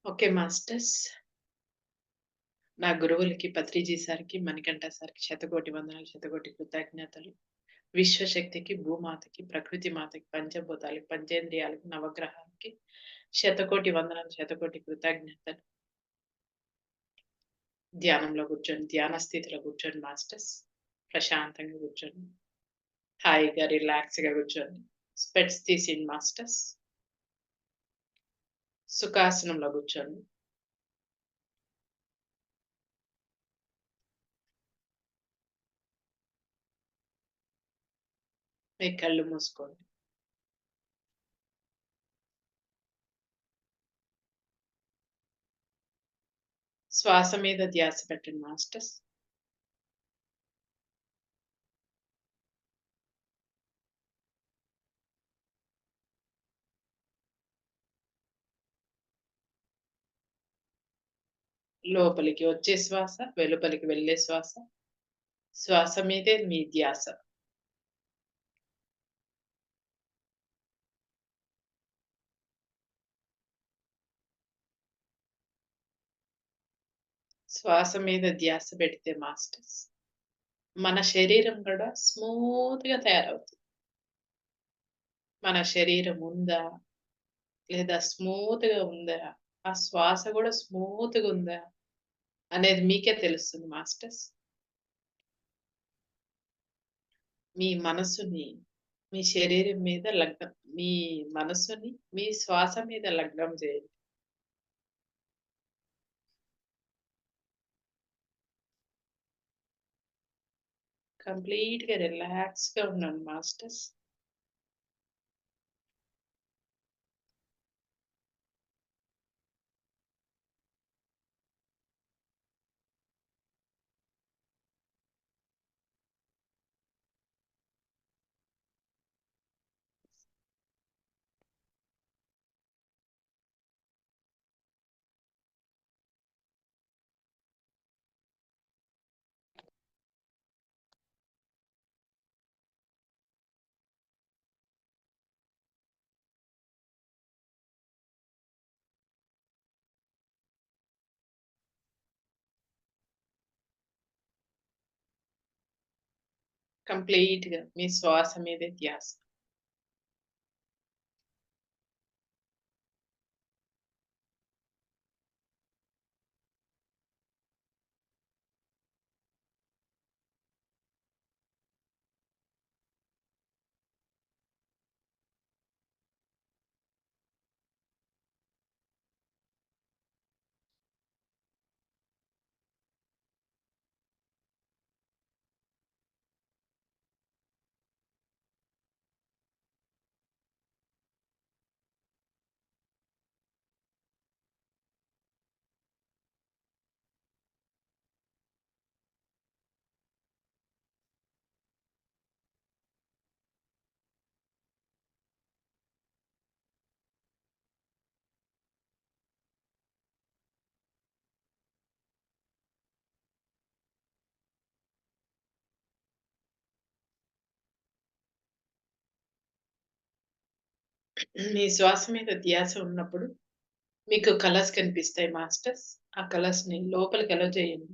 Okay masters. నా గురువులకి పత్రిజీ సార్‌కి, మణికంఠ సార్‌కి శతకోటి వందనాలు, శతకోటి కృతజ్ఞతలు. విశ్వశక్తికి, భూమాతకి, ప్రకృతి మాతకి, పంచభూతాలకి, పంచేంద్రియాలకి, నవగ్రహాలకి శతకోటి వందనాలు, శతకోటి కృతజ్ఞతలు. ధ్యానంలో కూర్చొని, ధ్యాన స్థితిలో కూర్చోండి మాస్టర్స్. ప్రశాంతంగా కూర్చోండి. హాయిగా రిలాక్స్‌గా కూర్చోండి. స్పెట్స్ తీసేయండి మాస్టర్స్. సుఖాసనంలో కూర్చోండి. మీ కళ్ళు మూసుకోండి. శ్వాస మీద ధ్యాస పెట్టండి మాస్టర్స్. లోపలికి వచ్చే శ్వాస, వెలుపలికి వెళ్ళే శ్వాస. శ్వాస మీదే మీ ధ్యాస. శ్వాస మీద ధ్యాస పెడితే మాస్టర్స్, మన శరీరం గూడా స్మూత్‌గా తయారవుతుంది. మన శరీరం ఉందా? లేదా స్మూత్‌గా ఉందా? ఆ శ్వాస గూడా స్మూత్‌గా ఉందా? అనేది మీకే తెలుస్తుంది మాస్టర్స్. మీ మనసుని మీ శరీరం మీద లగ్నం మీ మనసుని మీ శ్వాస మీద లగ్నం చేయండి. కంప్లీట్‌గా రిలాక్స్‌గా ఉండండి మాస్టర్స్. కంప్లీట్‌గా మీ శ్వాస మీదే ధ్యాస. మీ శ్వాస మీద ధ్యాస ఉన్నప్పుడు మీకు కలర్స్ కనిపిస్తాయి మాస్టర్స్. ఆ కలర్స్‌ని లోపలికి అలో చేయండి.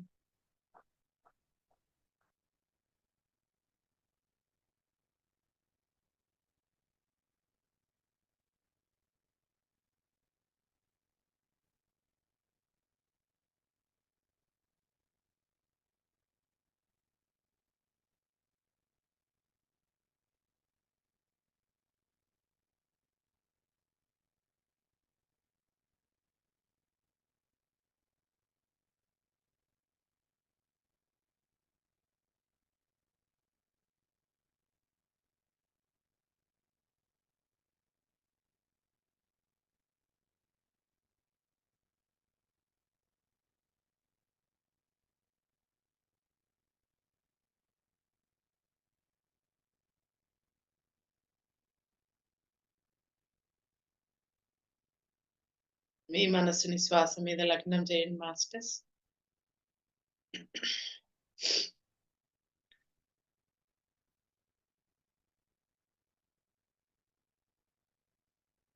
మీ మనస్సుని శ్వాస మీద లగ్నం చేయండి మాస్టర్స్.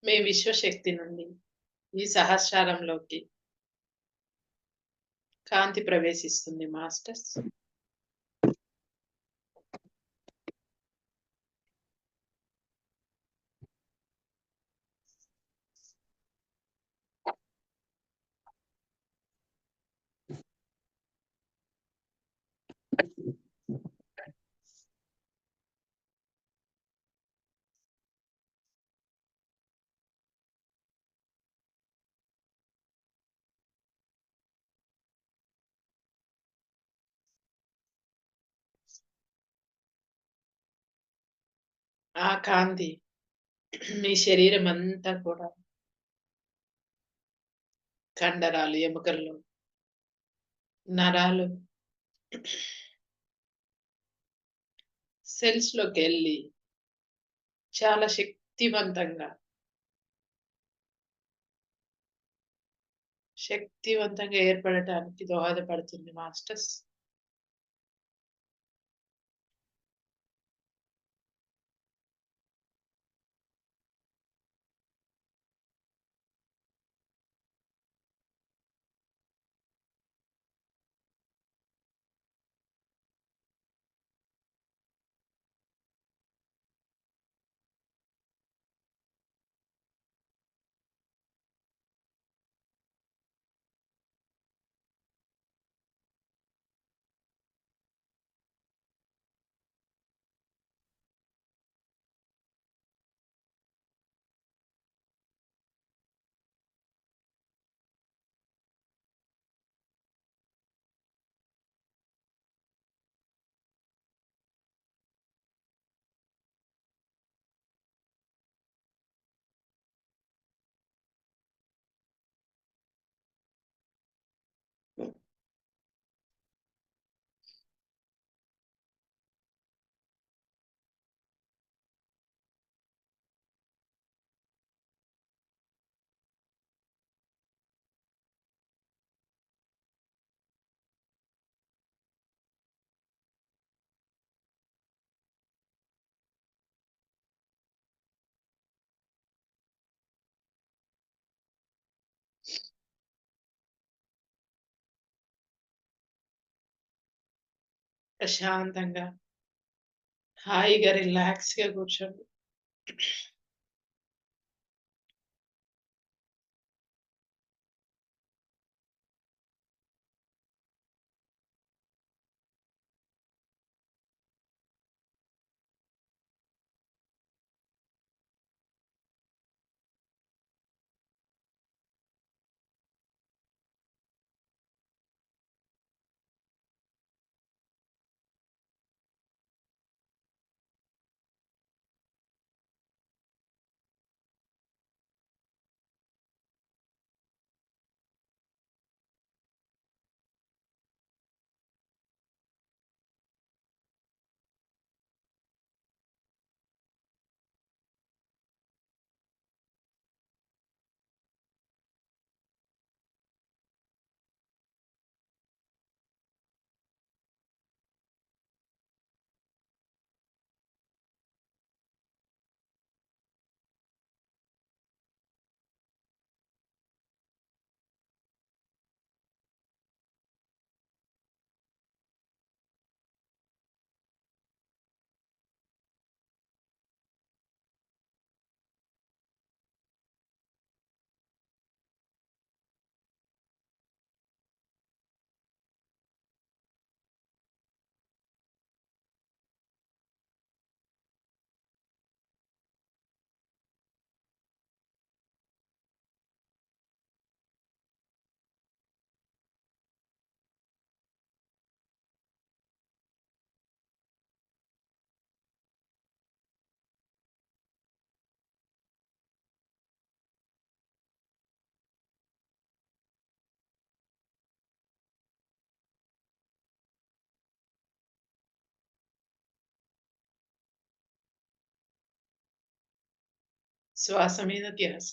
మీ విశ్వశక్తి నుండి ఈ సహస్రారంలోకి కాంతి ప్రవేశిస్తుంది మాస్టర్స్. ఆ కాంతి మీ శరీరమంతా కూడా కండరాలు, ఎముకలు, నరాలు, సెల్స్‌లోకెళ్ళి చాలా శక్తివంతంగా ఏర్పడటానికి దోహదపడుతుంది మాస్టర్స్. ప్రశాంతంగా, హాయిగా, రిలాక్స్‌గా కూర్చోండి. శ్వాస మీద ధ్యాస.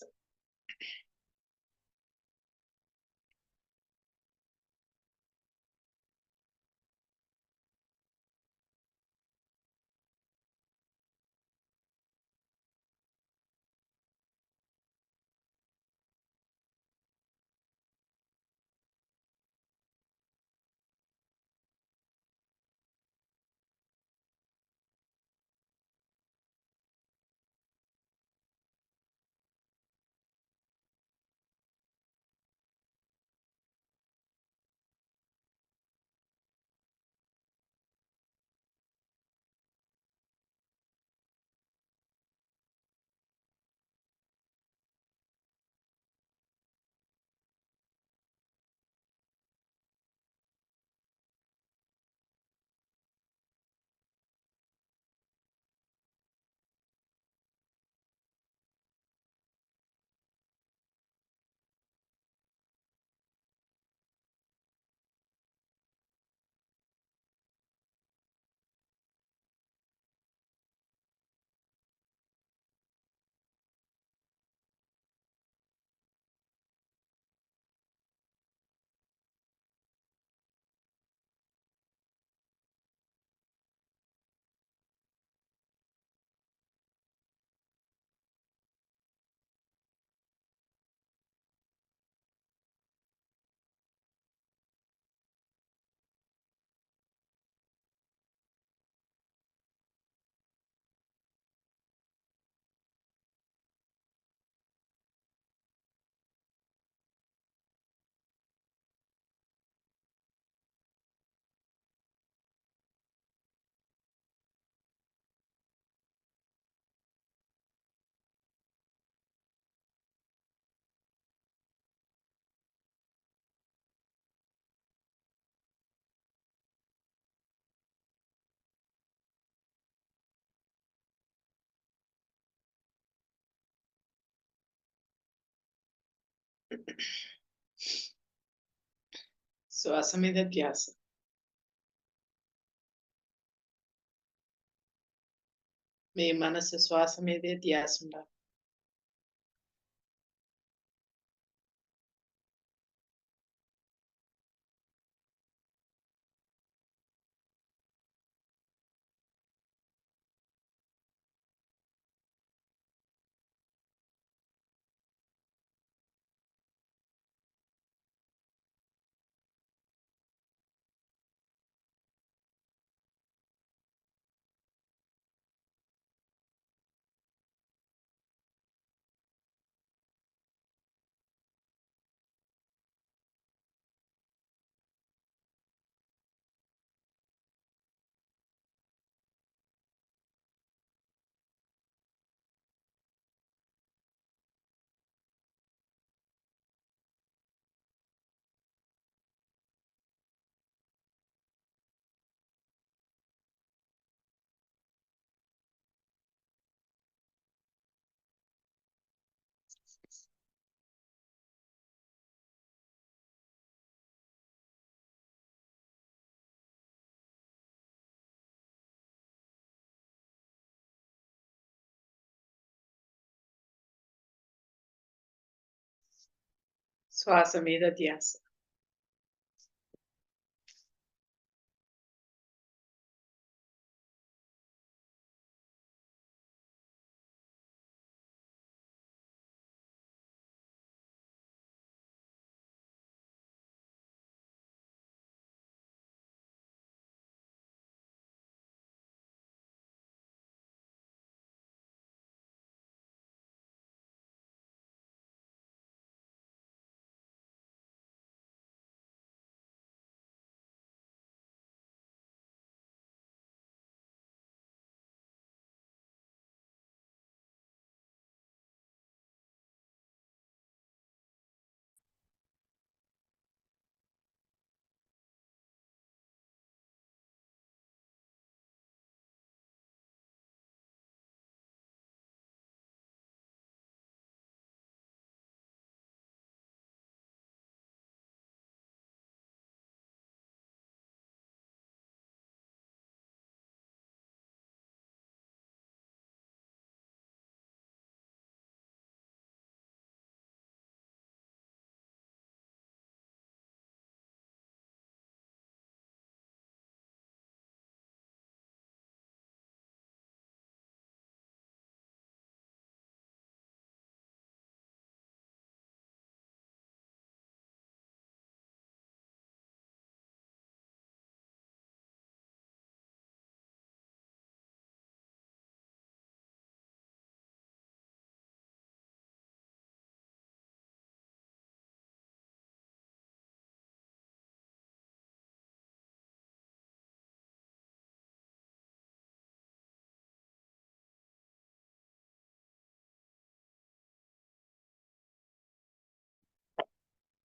శ్వాస మీద ధ్యాస. మీ మనసు శ్వాస మీదే ధ్యాసుండాలి. శ్వాస మీద ధ్యాస.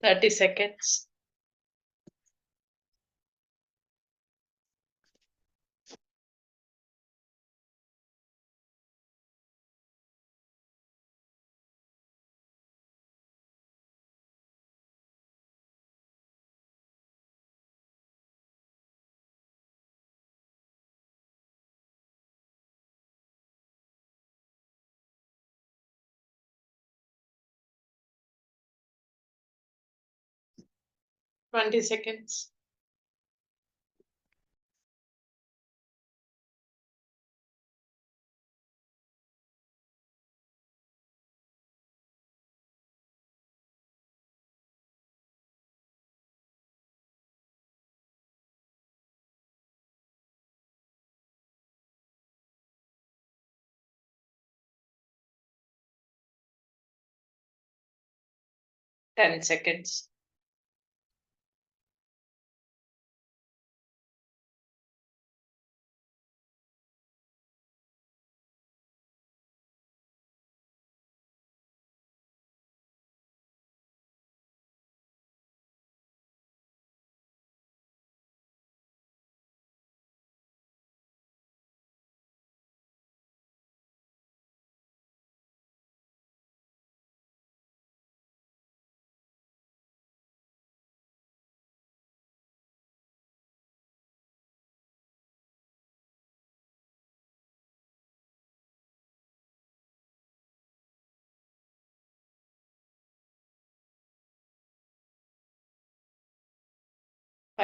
Thirty seconds. Twenty seconds. Ten seconds.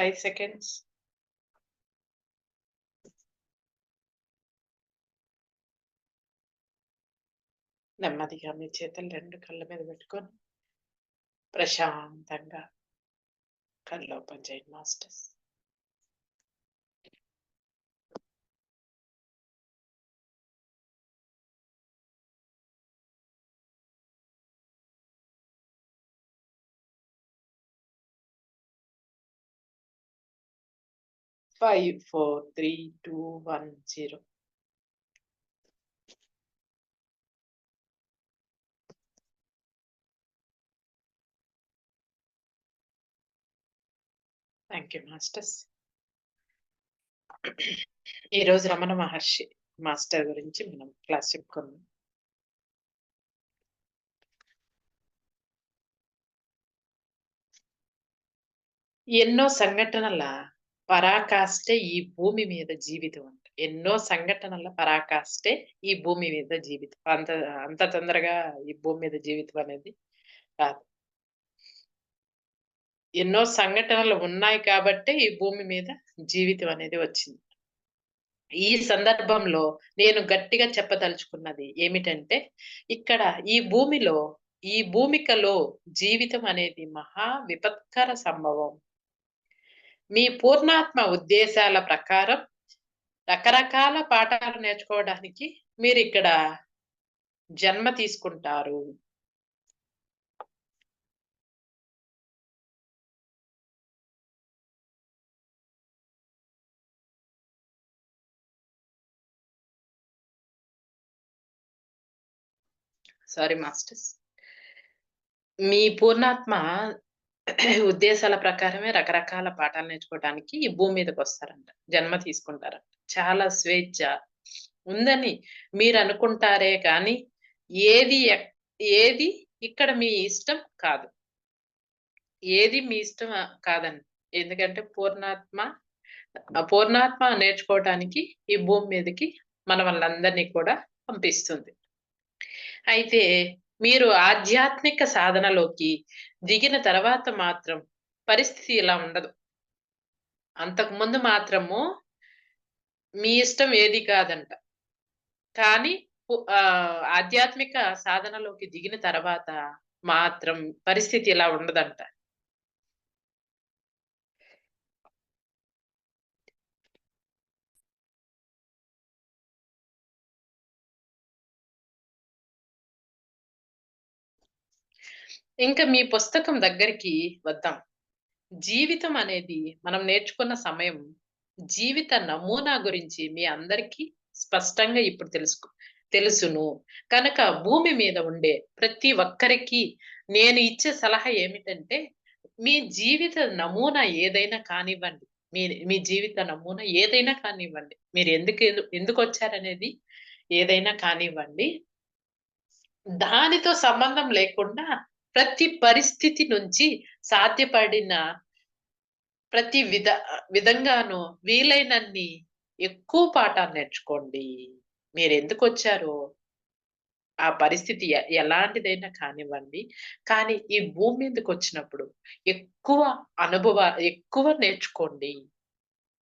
5 seconds. నెమ్మదిగా మీ చేతులు 2 కళ్ళ మీద పెట్టుకొని ప్రశాంతంగా కళ్ళు ఓపెన్ చేయండి masters. Five, 4, 3, 2, 1, 0. Thank you masters. ఈరోజు రమణ మహర్షి మాస్టర్ గురించి మనం క్లాస్ చెప్పుకుందాం. ఎన్నో సంఘటనల పరాకాష్ఠే ఈ భూమి మీద జీవితం అంట. ఎన్నో సంఘటనల పరాకాష్ఠే ఈ భూమి మీద జీవితం. అంత అంత తొందరగా ఈ భూమి మీద జీవితం అనేది కాదు. ఎన్నో సంఘటనలు ఉన్నాయి కాబట్టే ఈ భూమి మీద జీవితం అనేది వచ్చింది. ఈ సందర్భంలో నేను గట్టిగా చెప్పదలుచుకున్నది ఏమిటంటే, ఇక్కడ ఈ భూమికలో జీవితం అనేది మహా విపత్కర సంభవం. మీ పూర్ణాత్మ ఉద్దేశాల ప్రకారం రకరకాల పాఠాలు నేర్చుకోవడానికి మీరిక్కడ జన్మ తీసుకుంటారు. Sorry masters. మీ పూర్ణాత్మ ఉద్దేశాల ప్రకారమే రకరకాల పాఠాలు నేర్చుకోవడానికి ఈ భూమి మీదకొస్తారంట. జన్మ తీసుకుంటారంట. చాలా స్వేచ్ఛ ఉందని మీరు అనుకుంటారే కానీ ఏది ఏది ఇక్కడ మీ ఇష్టం కాదు. ఏది మీ ఇష్టం కాదండి. ఎందుకంటే పూర్ణాత్మ నేర్చుకోవటానికి ఈ భూమి మీదకి మన వాళ్ళందరినీ కూడా పంపిస్తుంది. అయితే మీరు ఆధ్యాత్మిక సాధనలోకి దిగిన తర్వాత మాత్రం పరిస్థితి ఇలా ఉండదు. అంతకుముందు మాత్రము మీ ఇష్టం ఏది కాదంట. కానీ ఆధ్యాత్మిక సాధనలోకి దిగిన తర్వాత మాత్రం పరిస్థితి ఇలా ఉండదంట. ఇంకా మీ పుస్తకం దగ్గరికి వద్దాం. జీవితం అనేది మనం నేర్చుకున్న సమయం, జీవిత నమూనా గురించి మీ అందరికీ స్పష్టంగా ఇప్పుడు తెలుసును. కనుక భూమి మీద ఉండే ప్రతి ఒక్కరికి నేను ఇచ్చే సలహా ఏమిటంటే, మీ జీవిత నమూనా ఏదైనా కానివ్వండి. మీ జీవిత నమూనా ఏదైనా కానివ్వండి. మీరు ఎందుకు వచ్చారనేది ఏదైనా కానివ్వండి. దానితో సంబంధం లేకుండా ప్రతి పరిస్థితి నుంచి సాధ్యపడిన ప్రతి విధంగాను వీలైనన్ని ఎక్కువ పాఠాలు నేర్చుకోండి. మీరెందుకొచ్చారో ఆ పరిస్థితి ఎలాంటిదైనా కానివ్వండి. కానీ ఈ భూమి మీదకొచ్చినప్పుడు ఎక్కువ నేర్చుకోండి.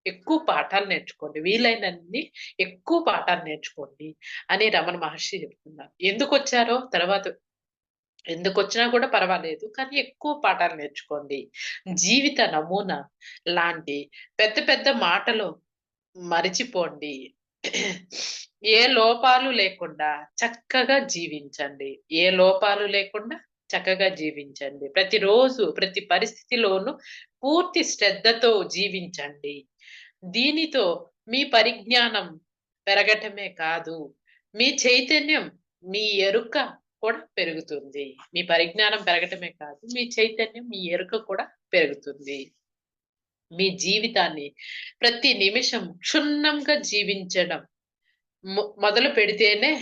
ఎక్కువ పాఠాలు నేర్చుకోండి. వీలైనన్ని ఎక్కువ పాఠాలు నేర్చుకోండి అని రమణ మహర్షి చెప్తున్నారు. ఎందుకొచ్చినా కూడా పర్వాలేదు. కానీ ఎక్కువ పాఠాలు నేర్చుకోండి. జీవిత నమూనా లాంటి పెద్ద పెద్ద మాటలు మరిచిపోండి. ఏ లోపాలు లేకుండా చక్కగా జీవించండి. ఏ లోపాలు లేకుండా చక్కగా జీవించండి. ప్రతిరోజు ప్రతి పరిస్థితిలోనూ పూర్తి శ్రద్ధతో జీవించండి. దీనితో మీ పరిజ్ఞానం పెరగటమే కాదు, మీ చైతన్యం, మీ ఎరుక కూడా పెరుగుతుంది. మీ పరిజ్ఞానం పెరగటమే కాదు, మీ చైతన్యం, మీ ఎరుక కూడా పెరుగుతుంది. మీ జీవితాన్ని ప్రతి నిమిషం క్షుణ్ణంగా జీవించడం మొదలు పెడితేనే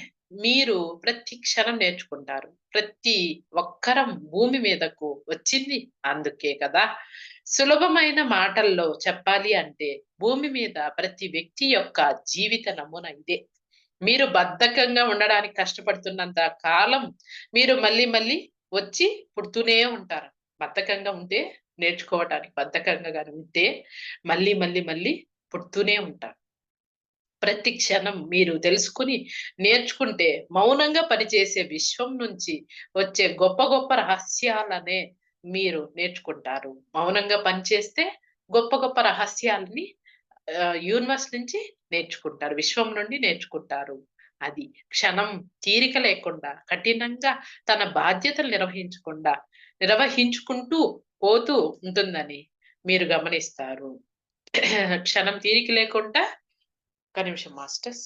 మీరు ప్రతి క్షణం నేర్చుకుంటారు. ప్రతి ఒక్కరం భూమి మీదకు వచ్చింది అందుకే కదా. సులభమైన మాటల్లో చెప్పాలి అంటే భూమి మీద ప్రతి వ్యక్తి యొక్క జీవిత నమూనా ఇదే. మీరు బద్ధకంగా ఉండడానికి కష్టపడుతున్నంత కాలం మీరు మళ్ళీ మళ్ళీ వచ్చి పుడుతూనే ఉంటారు. బద్ధకంగా ఉంటే నేర్చుకోవటానికి బద్ధకంగా గాని ఉంటే మళ్ళీ, మళ్ళీ, మళ్ళీ పుడుతూనే ఉంటారు. ప్రతి క్షణం మీరు తెలుసుకొని, నేర్చుకుంటే మౌనంగా పనిచేసే విశ్వం నుంచి వచ్చే గొప్ప గొప్ప రహస్యాలనే మీరు నేర్చుకుంటారు. మౌనంగా పనిచేస్తే గొప్ప గొప్ప రహస్యాలని యూనివర్స్ నుంచి నేర్చుకుంటారు. విశ్వం నుండి నేర్చుకుంటారు. అది క్షణం తీరిక లేకుండా, కఠినంగా తన బాధ్యతలు నిర్వహించుకుంటూ పోతూ ఉంటుందని మీరు గమనిస్తారు. క్షణం తీరిక లేకుండా ఒక్క నిమిషం మాస్టర్స్.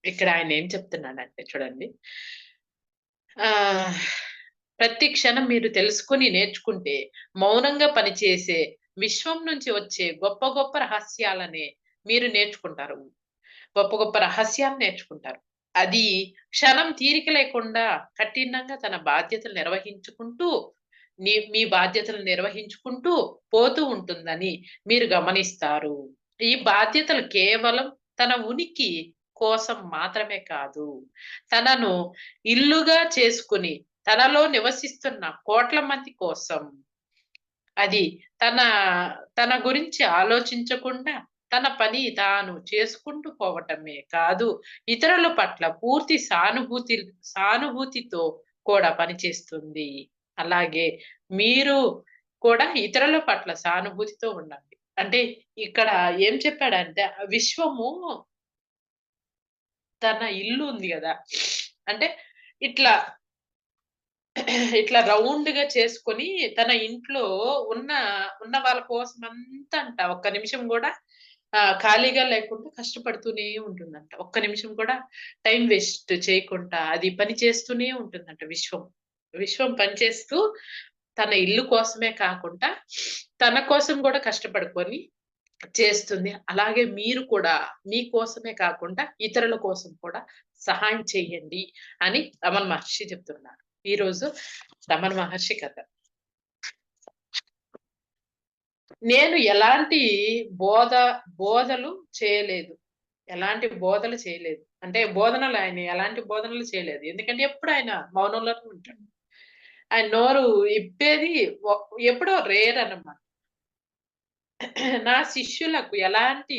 ఇక్కడ ఆయన ఏం చెప్తున్నాడంటే చూడండి. ఆహ్, ప్రతి క్షణం మీరు తెలుసుకొని నేర్చుకుంటే, మౌనంగా పనిచేసే విశ్వం నుంచి వచ్చే గొప్ప గొప్ప రహస్యాలనే మీరు నేర్చుకుంటారు. గొప్ప గొప్ప రహస్యాలు నేర్చుకుంటారు. అది క్షణం తీరిక లేకుండా కఠినంగా తన బాధ్యతలు నిర్వహించుకుంటూ, మీ బాధ్యతలు నిర్వహించుకుంటూ పోతూ ఉంటుందని మీరు గమనిస్తారు. ఈ బాధ్యతలు కేవలం తన ఉనికి కోసం మాత్రమే కాదు, తనను ఇల్లుగా చేసుకుని, తనలో నివసిస్తున్న కోట్ల మంది కోసం. అది తన తన గురించి ఆలోచించకుండా తన పని తాను చేసుకుంటూ పోవటమే కాదు, ఇతరుల పట్ల పూర్తి సానుభూతితో కూడా పనిచేస్తుంది. అలాగే మీరు కూడా ఇతరుల పట్ల సానుభూతితో ఉండండి. అంటే ఇక్కడ ఏం చెప్పాడంటే విశ్వము తన ఇల్లు ఉంది గదా! అంటే ఇట్లా ఇట్లా రౌండ్‌గా చేసుకొని తన ఇంట్లో ఉన్న, ఉన్న వాళ్ళ కోసమంతంట ఒక్క నిమిషం గూడా ఖాళీగా లేకుండా కష్టపడుతూనే ఉంటుందంట. ఒక్క నిమిషం కూడా టైం వేస్ట్ చేయకుండా అది పని చేస్తూనే ఉంటుందంట విశ్వం. విశ్వం పనిచేస్తూ తన ఇల్లు కోసమే కాకుండా తన కోసం గూడా కష్టపడుకొని చేస్తుంది. అలాగే మీరు కూడా మీ కోసమే కాకుండా ఇతరుల కోసం కూడా సహాయం చేయండి అని రమణ మహర్షి చెప్తున్నారు. ఈరోజు రమణ మహర్షి కథ. నేను ఎలాంటి బోధ బోధలు చేయలేదు. ఎలాంటి బోధలు చేయలేదు. అంటే బోధనలు ఆయన ఎలాంటి బోధనలు చేయలేదు. ఎందుకంటే ఎప్పుడు ఆయన మౌనంలోనే ఉంటాడు. ఆయన నోరు ఇప్పేది ఒ ఎప్పుడో రేర్ అన్నమాట. నా శిష్యులకు ఎలాంటి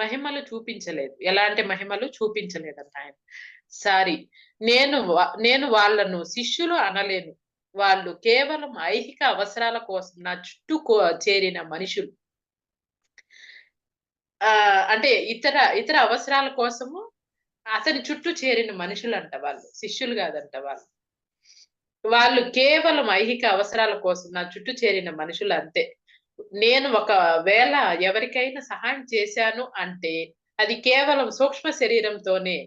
మహిమలు చూపించలేదు. ఎలాంటి మహిమలు చూపించలేదంట ఆయన. సారీ. నేను వాళ్ళను శిష్యులు అనలేను. వాళ్ళు కేవలం ఐహిక అవసరాల కోసం నా చుట్టూ చేరిన మనుషులు. అంటే ఇతర అవసరాల కోసము అతని చుట్టూ చేరిన మనుషులంట వాళ్ళు. శిష్యులు గాదంట వాళ్ళు. వాళ్ళు కేవలం ఐహిక అవసరాల కోసం నా చుట్టూ చేరిన మనుషులు అంతే. నేను ఒకవేళ ఎవరికైనా సహాయం చేశాను అంటే, అది కేవలం సూక్ష్మ శరీరంతోనే.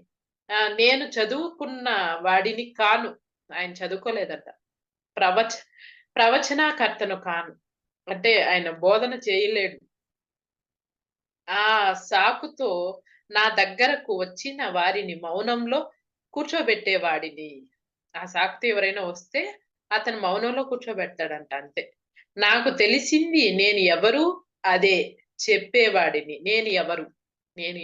నేను చదువుకున్న వాడిని కాను. ఆయన చదువుకోలేదంట. ప్రవచ ప్రవచనకర్తను కాను. అంటే ఆయన బోధన చేయలేడు. ఆ సాకుతో నా దగ్గరకు వచ్చిన వారిని మౌనంలో కూర్చోబెట్టేవాడిని. ఆ సాకుతో ఎవరైనా వస్తే అతను మౌనంలో కూర్చోబెడతాడంట అంతే. నాకు తెలిసింది నేను ఎవరు అదే చెప్పేవాడిని. నేను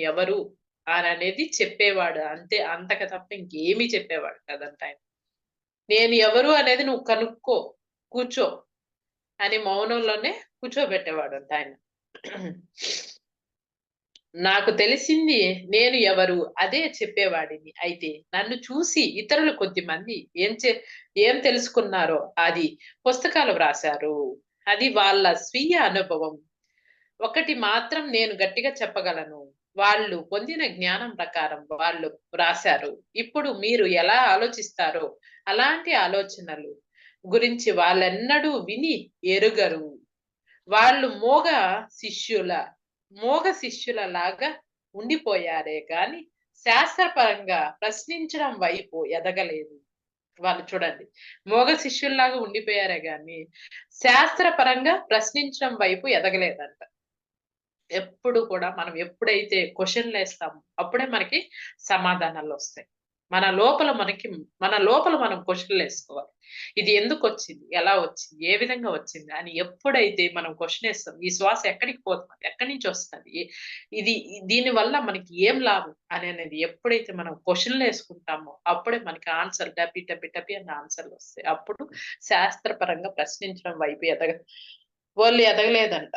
ఎవరు అననేది చెప్పేవాడు అంతే. అంతకు తప్ప ఇంకేమి చెప్పేవాడు కాదంట ఆయన. నేను ఎవరు అనేది నువ్వు కనుక్కో, కూర్చో అని మౌనంలోనే కూర్చోబెట్టేవాడంట ఆయన. నాకు తెలిసింది నేను ఎవరు అదే చెప్పేవాడిని. అయితే నన్ను చూసి ఇతరులు కొద్దిమంది ఏం తెలుసుకున్నారో అది పుస్తకాలు వ్రాసారు. అది వాళ్ళ స్వీయ అనుభవం. ఒకటి మాత్రం నేను గట్టిగా చెప్పగలను. వాళ్ళు పొందిన జ్ఞానం ప్రకారం వాళ్ళు వ్రాసారు. ఇప్పుడు మీరు ఎలా ఆలోచిస్తారో అలాంటి ఆలోచనలు గురించి వాళ్ళెన్నడూ విని ఎరుగరు. వాళ్ళు శిష్యుల శిష్యులలాగా ఉండిపోయారే గాని, శాస్త్రపరంగా ప్రశ్నించడం వైపు ఎదగలేదు. వాళ్ళు చూడండి. శిష్యుల్లాగా ఉండిపోయారే గాని, శాస్త్రపరంగా ప్రశ్నించడం వైపు ఎదగలేదంట. ఎప్పుడు కూడా మనం ఎప్పుడైతే క్వెషన్‌లేస్తామో, అప్పుడే మనకి సమాధానాలొస్తాయి. మన లోపల మనం క్వెషన్‌లు ఏసుకోవాలి. ఇది ఎందుకొచ్చింది? ఎలా వచ్చింది? ఏ విధంగా వచ్చింది? అని ఎప్పుడైతే మనం క్వెషన్ ఏస్తాం, ఈ శ్వాస ఎక్కడికి పోతుంది? ఎక్కడి నుంచి వస్తది? ఇది దీని వల్ల మనకి ఏం లాభం? అనేది ఎప్పుడైతే మనం క్వెషన్‌లేసుకుంటామో, అప్పుడే మనకి ఆన్సర్ టపి, టపి, టపి అని ఆన్సర్‌లొస్తాయి. అప్పుడు శాస్త్రపరంగా ప్రశ్నించడం వైపు వాళ్ళు ఎదగలేదంట.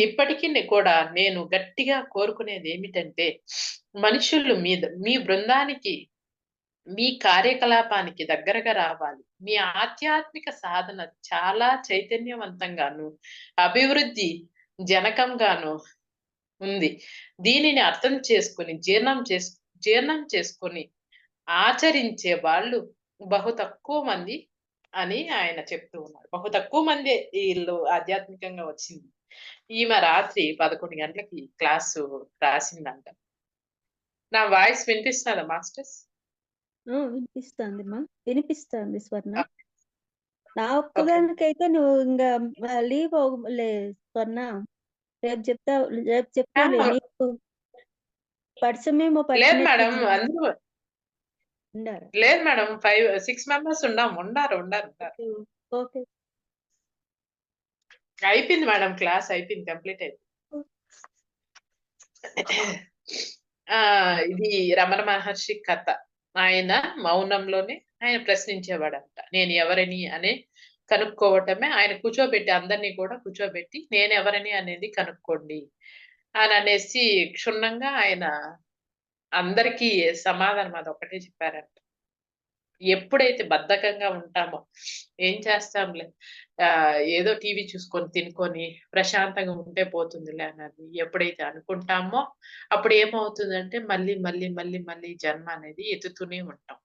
ఇప్పటికి కూడా నేను గట్టిగా కోరుకునేదేమిటంటే, మనుషులు మీ బృందానికి, మీ కార్యకలాపానికి దగ్గరగా రావాలి. మీ ఆధ్యాత్మిక సాధన చాలా చైతన్యవంతంగాను, అభివృద్ధి జనకంగాను ఉంది. దీనిని అర్థం చేసుకొని, జీర్ణం చేసుకొని ఆచరించే వాళ్ళు బహు తక్కువ మంది అని ఆయన చెప్తూ ఉన్నారు. బహు తక్కువ మందే ఈళ్ళు ఆధ్యాత్మికంగా వచ్చింది. ఈమె రాత్రి 11 గంటలకి క్లాసు రాసిందంట. నా వాయిస్ వినిపిస్తాదా మాస్టర్స్? వినిపిస్తాందిమ్మా. వినిపిస్తాంది స్వర్ణ. ఓకే. నా ఓకే. ఒక్కదానికైతే నువ్వు లీవ్ లే స్వర్ణ. రేపు చెప్తావు రేపు చెప్తావులే. ఆ! నీకు పడిసమేమో లేదు మేడం. పట్టినట్టుంది. అందరూ ఉండారా? లేదు మేడం. 6 మెంబర్స్ ఉన్నాం. ఉండారు. ఓకే. ఓకే. అయిపోయింది మేడం. క్లాస్ అయిపోయింది. కంప్లీట్ అయిపోయింది. ఆ! ఇది రమణ మహర్షి కథ. ఆయన మౌనంలోనే ఆయన ప్రశ్నించేవాడంట. నేను ఎవరిని అని కనుక్కోవటమే ఆయన కూర్చోబెట్టి అందరిని కూడా కూర్చోబెట్టి నేనెవరిని అనేది కనుక్కోండి అననేసి క్షుణ్ణంగా ఆయన అందరికీ సమాధానం అదొక్కటే చెప్పారంట. ఎప్పుడైతే బద్ధకంగా ఉంటామో, ఏం చేస్తాంలే ఏదో టీవీ చూసుకొని, తినుకొని ప్రశాంతంగా ఉంటే పోతుందిలే అన్నది ఎప్పుడైతే అనుకుంటామో, అప్పుడు ఏమవుతుందంటే మళ్ళీ జన్మ అనేది ఎత్తుతూనే ఉంటాం.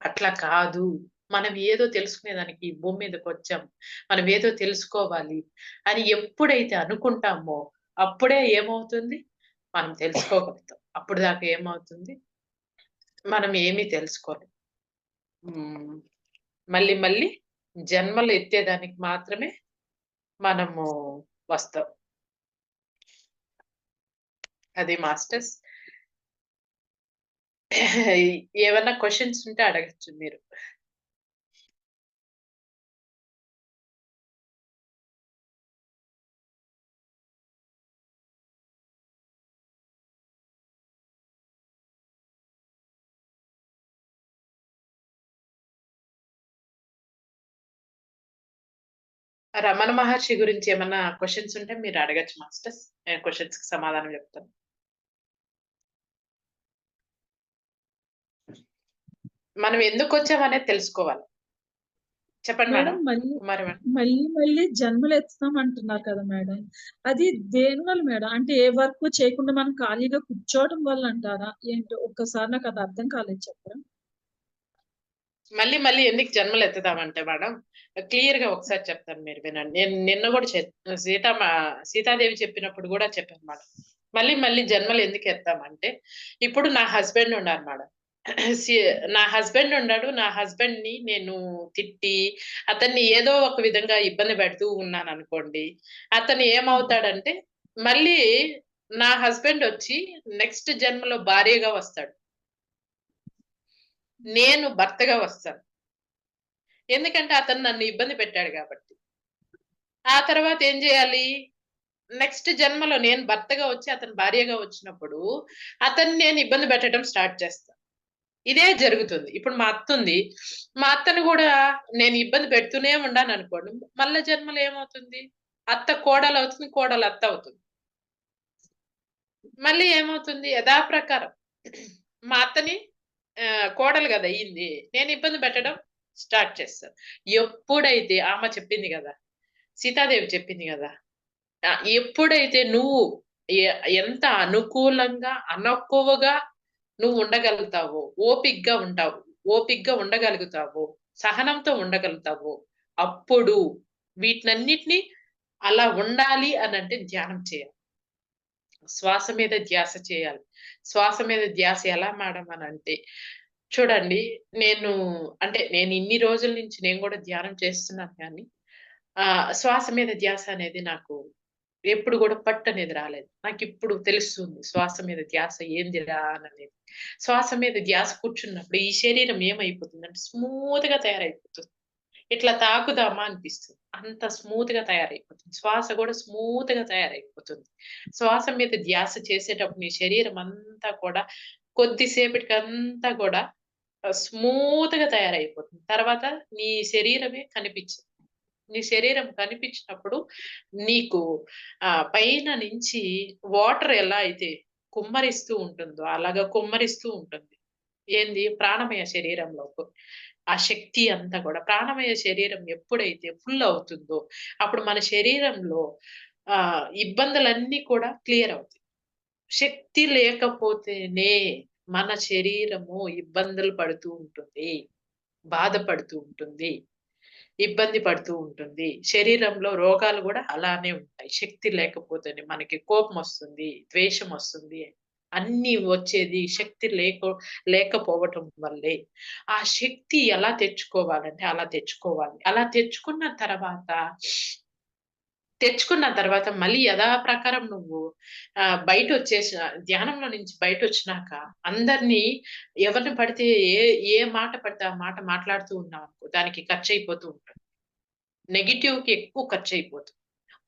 అట్లా కాదు. మనం ఏదో తెలుసుకునేదానికి ఈ భూమి మీదకొచ్చాం. మనం ఏదో తెలుసుకోవాలి అని ఎప్పుడైతే అనుకుంటామో, అప్పుడే ఏమవుతుంది? మనం తెలుసుకోగలుగుతాం. అప్పటిదాకా ఏమవుతుంది? మనం ఏమీ తెలుసుకోలేం. హ్మ్. మళ్ళీ జన్మలు ఎత్తేదానికి మాత్రమే మనము వస్తాం. అది మాస్టర్స్. ఏవన్నా క్వెషన్స్ ఉంటే అడగొచ్చు మీరు. రమణ మహర్షి గురించి ఏమన్నా క్వెషన్స్ ఉంటే మీరు అడగొచ్చు మాస్టర్స్. నేను క్వెషన్స్‌కి సమాధానం చెప్తాను. మనం ఎందుకొచ్చామనేది తెలుసుకోవాలి. చెప్పండి మేడం మేడం. మళ్ళీ కుమారి మేడం. మళ్ళీ జన్మలెత్తుతాం అంటున్నారు కదా మేడం. అది దేనివల్ల మేడం? అంటే ఏ వర్క్ చేయకుండా మనం ఖాళీగా కూర్చోవడం వల్ల అంటారా? ఏంటో ఒక్కసారి నాకది అర్థం కాలేదు చెప్పరా? మళ్ళీ ఎందుకు జన్మలెత్తుతామంటే మేడం, క్లియర్‌గా ఒకసారి చెప్తాను మీరు వినండి. నేను నిన్న గూడా సీతాదేవి చెప్పినప్పుడు గూడా చెప్పాను మేడం. మళ్ళీ జన్మలు ఎందుకు ఎత్తామంటే, ఇప్పుడు నా హస్బెండ్ ఉన్నారు మేడం. సి నా హస్బెండ్ ఉన్నాడు. నా హస్బెండ్‌ని నేను తిట్టి, అతన్ని ఏదో ఒక విధంగా ఇబ్బంది పెడుతూ ఉన్నాననుకోండి. అతను ఏమవుతాడంటే, మళ్ళీ నా హస్బెండ్ ఒచ్చి నెక్స్ట్ జన్మలో భార్యగా వస్తాడు. నేను భర్తగా వస్తాను. ఎందుకంటే అతను నన్ను ఇబ్బంది పెట్టాడు గాబట్టి. ఆ తర్వాత ఏం జేయాలి? నెక్స్ట్ జన్మలో నేను భర్తగా వచ్చి, అతను భార్యగా వచ్చినప్పుడు, అతన్ని నేను ఇబ్బంది పెట్టడం స్టార్ట్ చేస్తా. ఇదే జరుగుతుంది. ఇప్పుడు మా అత్తుంది. మా అత్తను గూడా నేను ఇబ్బంది పెడుతూనే ఉన్నాననుకోండి, మళ్ళా జన్మలో ఏమవుతుంది? అత్త కోడలవుతుంది, కోడలు అత్త అవుతుంది. మళ్ళీ ఏమవుతుంది? యథాప్రకారం మా అత్తని కోడలు గదా అయింది. నేను ఇబ్బంది పెట్టడం స్టార్ట్ చేస్తాను. ఎప్పుడైతే ఆమె చెప్పింది గదా! సీతాదేవి చెప్పింది గదా! ఎప్పుడైతే నువ్వు ఎ ఎంత అనుకూలంగా, అణకువగా నువ్వు ఉండగలుగుతావో, ఓపికగా ఉండగలుగుతావో, సహనంతో ఉండగలుగుతావో, అప్పుడు వీటినన్నిటిని అలా ఉండాలి అనంటే ధ్యానం చేయాలి. శ్వాస మీద ధ్యాస చేయాలి. శ్వాస మీద ధ్యాస ఎలా మేడం అనంటే, చూడండి నేను ఇన్ని రోజుల నుంచి నేను గూడా ధ్యానం చేస్తున్నాను గానీ, శ్వాస మీద ధ్యాస అనేది నాకు ఎప్పుడు కూడా పట్టు అనేది రాలేదు. నాకిప్పుడు తెలుస్తుంది శ్వాస మీద ధ్యాస ఏందిరా అనేది. శ్వాస మీద ధ్యాస కూర్చున్నప్పుడు ఈ శరీరం ఏమైపోతుందంటే స్మూత్‌గా తయారైపోతుంది. ఇట్లా తాకుదామా అనిపిస్తుంది. అంత స్మూత్‌గా తయారైపోతుంది. శ్వాస కూడా స్మూత్‌గా తయారైపోతుంది. శ్వాస మీద ధ్యాస చేసేటప్పుడు నీ శరీరం అంతా కూడా కొద్దిసేపటికంతా కూడా స్మూత్‌గా తయారైపోతుంది. తర్వాత నీ శరీరమే కనిపించదు. నీ శరీరం కనిపించినప్పుడు నీకు పైన నుంచి వాటర్ ఎలా అయితే కుమ్మరిస్తూ ఉంటుందో అలాగా కుమ్మరిస్తూ ఉంటుంది. ఏంది ప్రాణమయ శరీరంలోకి. ఆ శక్తి అంతా కూడా ప్రాణమయ శరీరం ఎప్పుడైతే ఫుల్ అవుతుందో అప్పుడు మన శరీరంలో ఇబ్బందులన్నీ కూడా క్లియర్ అవుతాయి. శక్తి లేకపోతేనే మన శరీరము ఇబ్బందులు పడుతూ ఉంటుంది. బాధపడుతూ ఉంటుంది. ఇబ్బంది పడుతూ ఉంటుంది. శరీరంలో రోగాలు గూడా అలానే ఉంటాయి. శక్తి లేకపోతేనే మనకి కోపమొస్తుంది, ద్వేషమొస్తుంది. అన్నీ వచ్చేది శక్తి లేకపోవటం వల్లే. ఆ శక్తి ఎలా తెచ్చుకోవాలంటే అలా తెచ్చుకోవాలి. అలా తెచ్చుకున్న తర్వాత మళ్ళీ యథాప్రకారం నువ్వు ధ్యానంలో నుంచి బయటొచ్చినాక అందరిని ఎవరిని పడితే ఏ మాట పడితే ఆ మాట మాట్లాడుతూ ఉన్నావనుకో దానికి ఖర్చయిపోతూ ఉంటుంది. నెగెటివ్‌కి ఎక్కువ ఖర్చయిపోతుంది.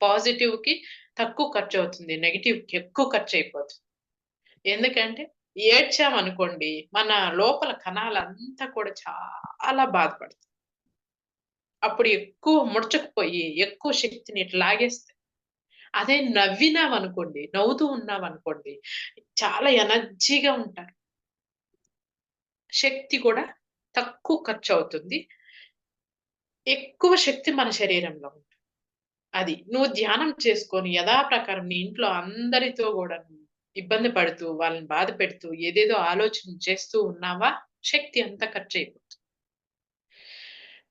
పాజిటివ్‌కి తక్కువ ఖర్చవుతుంది. నెగెటివ్‌కి ఎక్కువ ఖర్చయిపోతుంది. ఎందుకంటే ఏడ్చామనుకోండి మన లోపల కణాలంతా కూడా చాలా బాధపడతాయి. అప్పుడు ఎక్కువ ముడుచుకుపోయి ఎక్కువ శక్తిని ఇట్లా లాగేస్తాయి. అదే నవ్వినామనుకోండి, నవ్వుతూ ఉన్నామనుకోండి చాలా ఎనర్జీగా ఉంటారు. శక్తి కూడా తక్కువ ఖర్చవుతుంది. ఎక్కువ శక్తి మన శరీరంలో ఉంటుంది. అది. నువ్వు ధ్యానం చేసుకొని యథాప్రకారం నీ ఇంట్లో అందరితో గూడా ఇబ్బంది పడుతూ, వాళ్ళని బాధ పెడుతూ, ఏదేదో ఆలోచన చేస్తూ ఉన్నావా, శక్తి అంతా ఖర్చయిపోతుంది.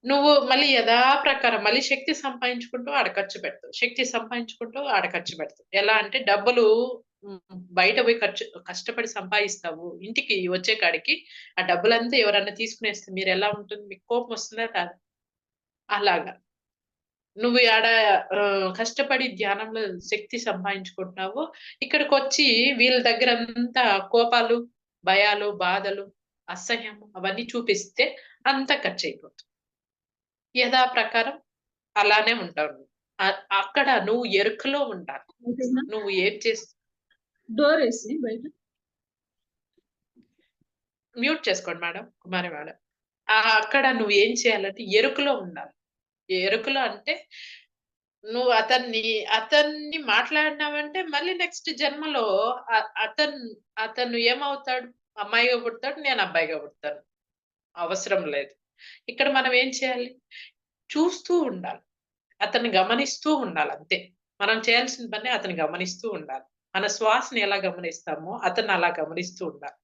నువ్వు మళ్ళీ యథాప్రకారం మళ్ళీ శక్తి సంపాదించుకుంటూ ఆడ ఖర్చు పెడతావు. శక్తి సంపాదించుకుంటూ ఆడ ఖర్చు పెడతావు. ఎలా అంటే డబ్బులు బయట పోయి కష్టపడి సంపాదిస్తావు. ఇంటికి వచ్చే కాడికి ఆ డబ్బులంతా ఎవరన్నా తీసుకునేస్తే మీరెలా ఉంటుంది? మీకు కోపమొస్తుందా రాదా? అలాగా. నువ్వు ఆడ కష్టపడి ధ్యానంలో శక్తి సంపాదించుకుంటున్నావు. ఇక్కడికొచ్చి వీళ్ళ దగ్గరంతా కోపాలు, భయాలు, బాధలు, అసహ్యం అవన్నీ చూపిస్తే అంతా ఖర్చయిపోతుంది. యథాప్రకారం అలానే ఉంటావు నువ్వు. అక్కడ నువ్వు ఎరుకలో ఉండాలి. ఓకేనా? నువ్వు ఏం డోరేసి బయట. మ్యూట్ చేసుకోండి మేడం. కుమారి మేడం. అక్కడ నువ్వేం చేయాలంటే ఎరుకలో ఉండాలి. ఎరుకలో అంటే నువ్వు అతన్ని మాట్లాడినావంటే మళ్ళీ నెక్స్ట్ జన్మలో అతను ఏమవుతాడు? అమ్మాయిగా పుడతాడు. నేను అబ్బాయిగా పుడతాను. అవసరం లేదు. ఇక్కడ మనం ఏం చేయాలి? చూస్తూ ఉండాలి. అతన్ని గమనిస్తూ ఉండాలి అంతే. మనం చేయాల్సిన పని అతన్ని గమనిస్తూ ఉండాలి. మన శ్వాసని ఎలా గమనిస్తామో అతన్ని అలా గమనిస్తూ ఉండాలి.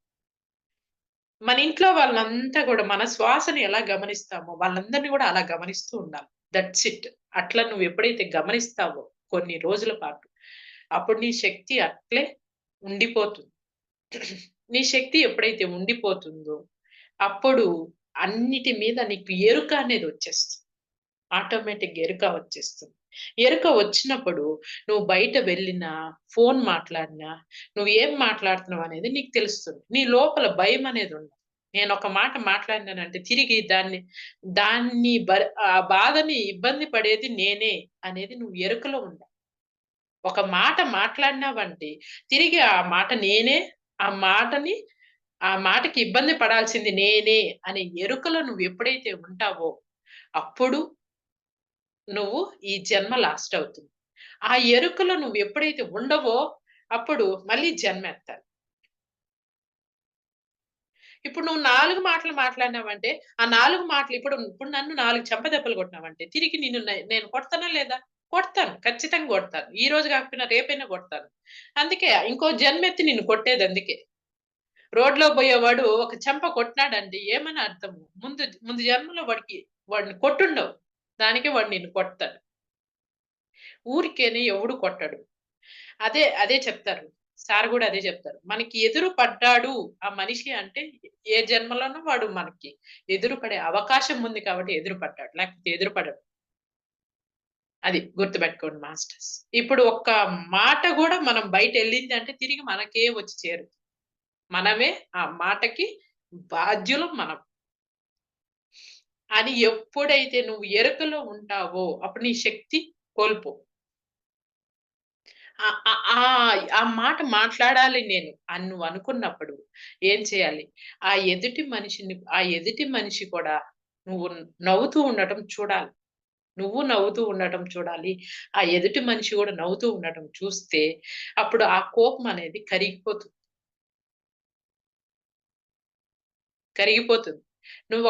మన ఇంట్లో వాళ్ళంతా కూడా మన శ్వాసని ఎలా గమనిస్తామో వాళ్ళందరినీ కూడా అలా గమనిస్తూ ఉండాలి. That's it. అట్లా నువ్వు ఎప్పుడైతే గమనిస్తావో కొన్ని రోజుల పాటు అప్పుడు నీ శక్తి అట్లే ఉండిపోతుంది. నీ శక్తి ఎప్పుడైతే ఉండిపోతుందో అప్పుడు అన్నిటి మీద నీకు ఎరుక అనేది వచ్చేస్తుంది. ఆటోమేటిక్ ఎరుక వచ్చేస్తుంది. ఎరుక వచ్చినప్పుడు నువ్వు బయట వెళ్ళినా, ఫోన్ మాట్లాడినా, నువ్వు ఏం మాట్లాడుతున్నావు అనేది నీకు తెలుస్తుంది. నీ లోపల భయం అనేది ఉండదు. నేను ఒక మాట మాట్లాడినానంటే తిరిగి ఆ బాధని ఇబ్బంది పడేది నేనే అనేది నువ్వు ఎరుకలో ఉండాలి. ఒక మాట మాట్లాడినావంటే తిరిగి ఆ మాట నేనే, ఆ మాటకి ఇబ్బంది పడాల్సింది నేనే అనే ఎరుకలో నువ్వు ఎప్పుడైతే ఉంటావో అప్పుడు నువ్వు ఈ జన్మ లాస్ట్ అవుతుంది. ఆ ఎరుకలో నువ్వు ఎప్పుడైతే ఉండవో అప్పుడు మళ్ళీ జన్మ ఎత్తాలి. ఇప్పుడు నువ్వు 4 మాటలు మాట్లాడినావంటే ఆ 4 మాటలు ఇప్పుడు నన్ను 4 చెంపదెబ్బలు కొట్టినావంటే తిరిగి నేను కొడతానా లేదా? కొడతాను. ఖచ్చితంగా కొడతాను. ఈ రోజు కాకపోయినా రేపైనా కొడతాను. అందుకే ఇంకో జన్మెత్తి నిన్ను కొట్టేది అందుకే. రోడ్‌లో పోయేవాడు ఒక చెంప కొట్టినాడంటే ఏమని అర్థము? ముందు జన్మలో వాడిని కొట్టుండవు. దానికే వాడు నిన్ను కొడతాడు. ఊరికేనే ఎవడు కొట్టడు. అదే చెప్తారు. సార్ గూడా అదే చెప్తారు. మనకి ఎదురు పడ్డాడు ఆ మనిషి అంటే ఏ జన్మలోనో వాడు మనకి ఎదురు పడే అవకాశం ఉంది కాబట్టి ఎదురు పడ్డాడు. లేకపోతే ఎదురు పడడు. అది గుర్తుపెట్టుకోండి మాస్టర్స్. ఇప్పుడు ఒక్క మాట కూడా మనం బయట వెళ్ళింది అంటే తిరిగి మనకే వచ్చి చేరుతుంది. మనమే ఆ మాటకి బాధ్యులం మనం అని ఎప్పుడైతే నువ్వు ఎరుకలో ఉంటావో అప్పుడు నీ శక్తి కోల్పో. ఆ మాట మాట్లాడాలి నేను అని నువ్వు అనుకున్నప్పుడు ఏం చేయాలి? ఆ ఎదుటి మనిషి కూడా నువ్వు నవ్వుతూ ఉండటం చూడాలి. నువ్వు నవ్వుతూ ఉండటం చూడాలి. ఆ ఎదుటి మనిషి కూడా నవ్వుతూ ఉండటం చూస్తే అప్పుడు ఆ కోపం అనేది కరిగిపోతుంది. కరిగిపోతుంది. నువ్వు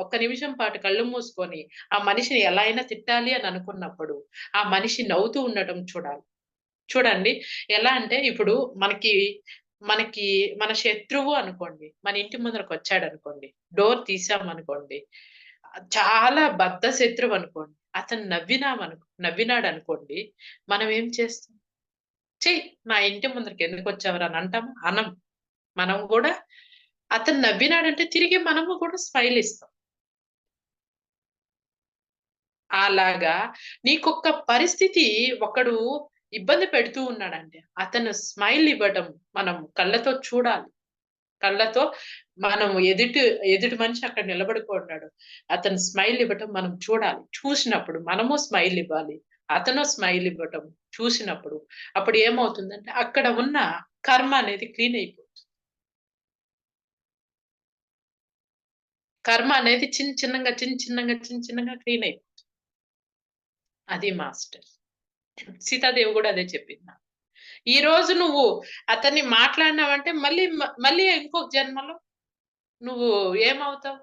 ఒక్క నిమిషం పాటు కళ్ళు మూసుకొని ఆ మనిషిని ఎలా అయినా తిట్టాలి అని అనుకున్నప్పుడు ఆ మనిషి నవ్వుతూ ఉండటం చూడాలి. చూడండి ఎలా అంటే ఇప్పుడు మనకి మనకి మన శత్రువు అనుకోండి. మన ఇంటి ముందరకొచ్చాడనుకోండి. డోర్ తీసామనుకోండి. చాలా బద్ధ శత్రువు అనుకోండి. అతను నవ్వినాడనుకోండి. మనం ఏం చేస్తాం? "ఛీ! నా ఇంటి ముందరకి ఎందుకొచ్చావురా" అని అంటామా? అనం. మనం గూడా అతను నవ్వినాడంటే తిరిగి మనము కూడా స్మైల్ ఇస్తాం. అలాగా నీకొక్క పరిస్థితి ఒకడు ఇబ్బంది పెడుతూ ఉన్నాడంటే, అతను స్మైల్ ఇవ్వటం మనం కళ్ళతో చూడాలి. కళ్ళతో మనం ఎదుటి మనిషి అక్కడ నిలబడుకున్నాడు. అతను స్మైల్ ఇవ్వటం మనం చూడాలి. చూసినప్పుడు మనము స్మైల్ ఇవ్వాలి. అతను స్మైల్ ఇవ్వటం చూసినప్పుడు అప్పుడు ఏమవుతుందంటే అక్కడ ఉన్న కర్మ అనేది క్లీన్ అయిపోతుంది. కర్మ అనేది చిన్న చిన్నగా క్లీన్ అయిపోతుంది. అది మాస్టర్. సీతాదేవి కూడా అదే చెప్పింది నాకు. ఈ రోజు నువ్వు అతన్ని మాట్లాడినావంటే మళ్ళీ ఇంకొక జన్మలో నువ్వు ఏమవుతావు?